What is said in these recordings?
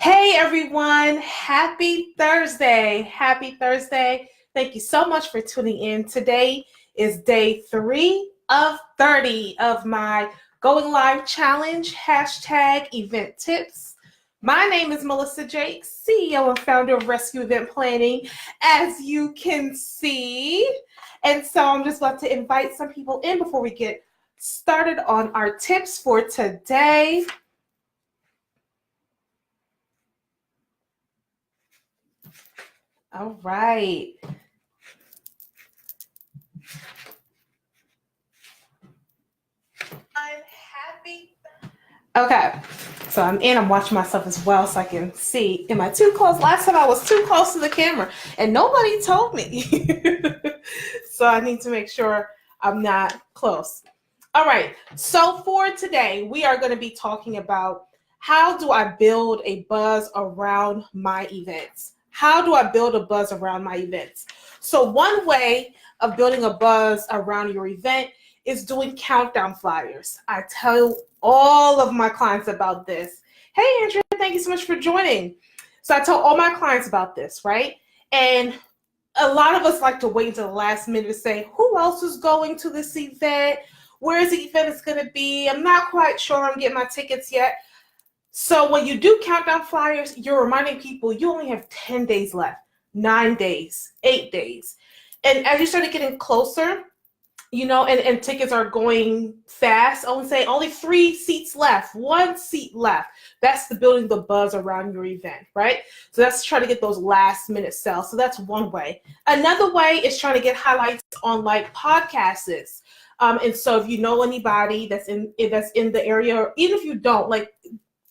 Hey everyone, happy Thursday. Happy Thursday. Thank you so much for tuning in. Today is day 3 of 30 of my Going Live Challenge, hashtag event tips. My name is Melissa Jakes, CEO and founder of Rescue Event Planning, as you can see. And so I'm just about to invite some people in before we get started on our tips for today. All right. I'm happy. Okay, so I'm watching myself as well so I can see. Am I too close? Last time I was too close to the camera and nobody told me. So I need to make sure I'm not close. All right, so for today, we are going to be talking about how do I build a buzz around my events? How do I build a buzz around my events? So one way of building a buzz around your event is doing countdown flyers. I tell all of my clients about this. Hey, Andrea, thank you so much for joining. So I tell all my clients about this, right? And a lot of us like to wait until the last minute to say, who else is going to this event? Where is the event is going to be? I'm not quite sure I'm getting my tickets yet. So when you do countdown flyers, you're reminding people you only have 10 days left, 9 days, 8 days. And as you start getting closer, and tickets are going fast. I would say only 3 seats left, 1 seat left. That's the building the buzz around your event, right? So that's trying to get those last minute sales. So that's one way. Another way is trying to get highlights on like podcasts. And so if you know anybody that's in the area, or even if you don't, like,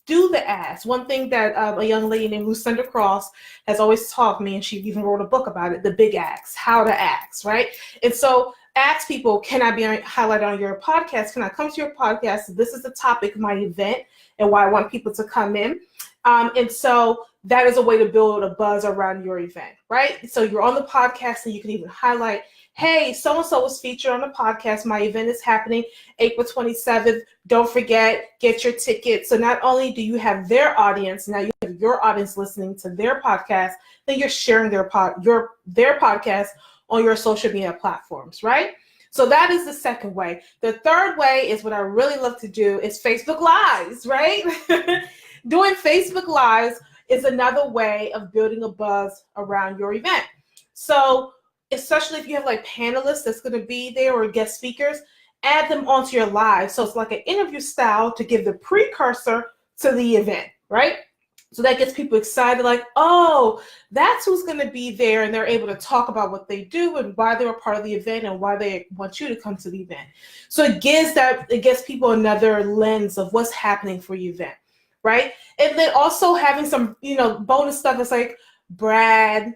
do the ask. One thing that a young lady named Lucinda Cross has always taught me, and she even wrote a book about it, the big ask, how to ask, right? And so ask people, can I be highlighted on your podcast? Can I come to your podcast? This is the topic of my event and why I want people to come in. And so that is a way to build a buzz around your event, right? So you're on the podcast and you can even highlight, hey, so-and-so was featured on the podcast. My event is happening April 27th. Don't forget, get your ticket. So not only do you have their audience, now you have your audience listening to their podcast, then you're sharing their podcast on your social media platforms, right? So that is the second way. The third way is what I really love to do is Facebook Lives, right? Doing Facebook Lives is another way of building a buzz around your event. So especially if you have like panelists that's going to be there or guest speakers, add them onto your live. So it's like an interview style to give the precursor to the event, right? So that gets people excited, like, oh, that's who's going to be there, and they're able to talk about what they do and why they were part of the event and why they want you to come to the event. So it gives people another lens of what's happening for your event, right? And then also having some, bonus stuff that's like brand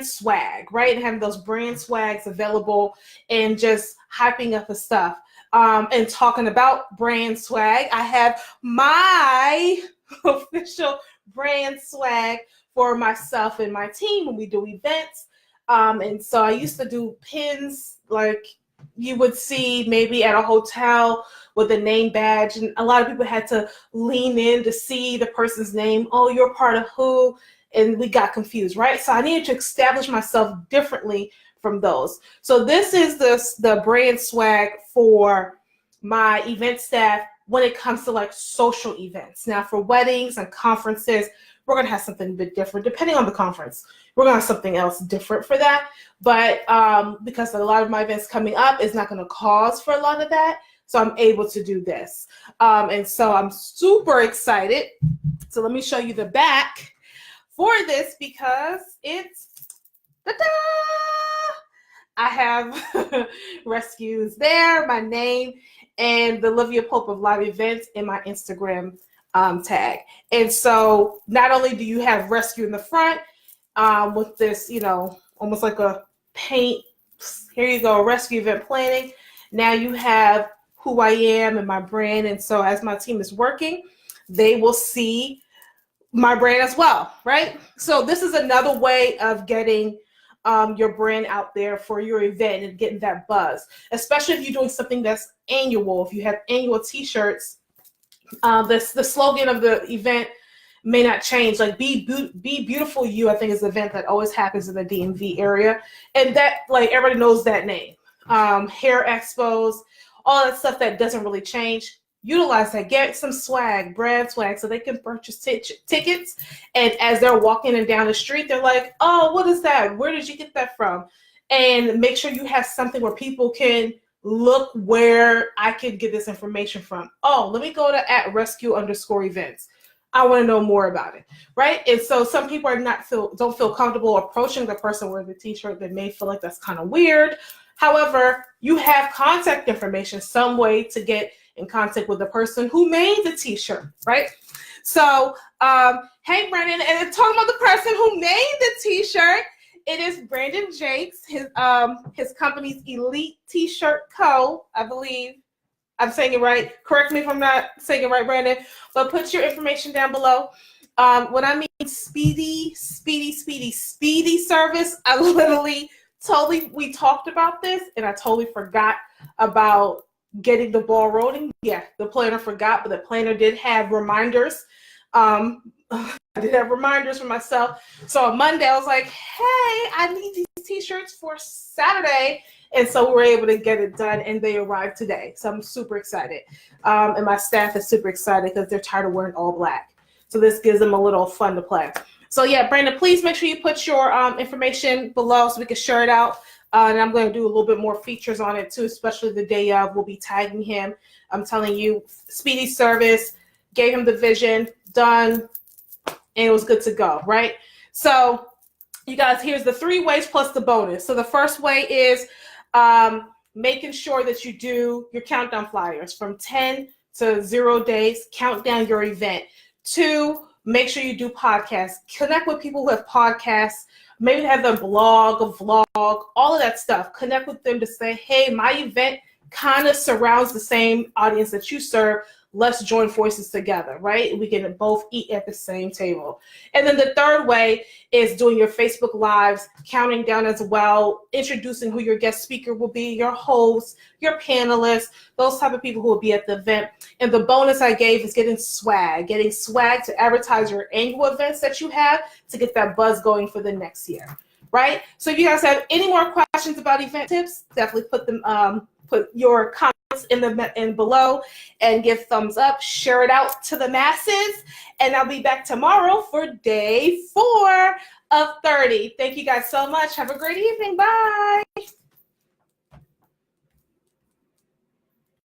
swag, right? And having those brand swags available and just hyping up the stuff. And talking about brand swag, I have my official brand swag for myself and my team when we do events. And so I used to do pins like you would see maybe at a hotel with a name badge, and a lot of people had to lean in to see the person's name. Oh, you're part of who? And we got confused, right? So I needed to establish myself differently from those. So this is the brand swag for my event staff when it comes to like social events. Now for weddings and conferences, we're going to have something a bit different depending on the conference. We're going to have something else different for that. But because a lot of my events coming up is not going to cause for a lot of that, so I'm able to do this. And so I'm super excited. So let me show you the back for this because it's, ta-da! I have rescues there, my name, and the Olivia Pope of Live Events in my Instagram tag. And so not only do you have rescue in the front with this, almost like a paint, here you go, rescue event planning. Now you have who I am and my brand. And so as my team is working, they will see my brand as well, right? So this is another way of getting your brand out there for your event and getting that buzz, especially if you're doing something that's annual. If you have annual t-shirts, the slogan of the event may not change. Like Be Beautiful You, I think, is an event that always happens in the DMV area. And that, like, everybody knows that name. Hair expos, all that stuff that doesn't really change. Utilize that. Get some swag, brand swag, so they can purchase tickets. And as they're walking and down the street, they're like, oh, what is that? Where did you get that from? And make sure you have something where people can look where I can get this information from. Oh, let me go to @rescue_events. I want to know more about it, right? And so some people don't feel comfortable approaching the person wearing the t-shirt. They may feel like that's kind of weird. However, you have contact information, some way to get in contact with the person who made the t-shirt, right? So, hey, Brandon, and talking about the person who made the t-shirt, it is Brandon Jakes, his company's Elite T-Shirt Co., I believe. I'm saying it right. Correct me if I'm not saying it right, Brandon. But put your information down below. When I mean speedy service, I literally we talked about this, and I totally forgot about getting the ball rolling. Yeah, the planner forgot, but the planner did have reminders. I did have reminders for myself. So on Monday, I was like, hey, I need these t-shirts for Saturday. And so we were able to get it done, and they arrived today. So I'm super excited. And my staff is super excited because they're tired of wearing all black. So this gives them a little fun to play. So yeah, Brandon, please make sure you put your information below so we can share it out. And I'm going to do a little bit more features on it too, especially the day of. We'll be tagging him. I'm telling you, speedy service, gave him the vision, done, and it was good to go, right? So you guys, here's the 3 ways plus the bonus. So the first way is making sure that you do your countdown flyers from 10 to 0 days, count down your event. 2, make sure you do podcasts. Connect with people who have podcasts. Maybe have a blog, a vlog, all of that stuff. Connect with them to say, hey, my event kind of surrounds the same audience that you serve. Let's join forces together, right? We can both eat at the same table. And then the third way is doing your Facebook Lives, counting down as well, introducing who your guest speaker will be, your host, your panelists, those type of people who will be at the event. And the bonus I gave is getting swag to advertise your annual events that you have to get that buzz going for the next year, right? So if you guys have any more questions about event tips, definitely put them, put your comments in below and give thumbs up, share it out to the masses, and I'll be back tomorrow for day 4 of 30. Thank you guys so much. Have a great evening. Bye.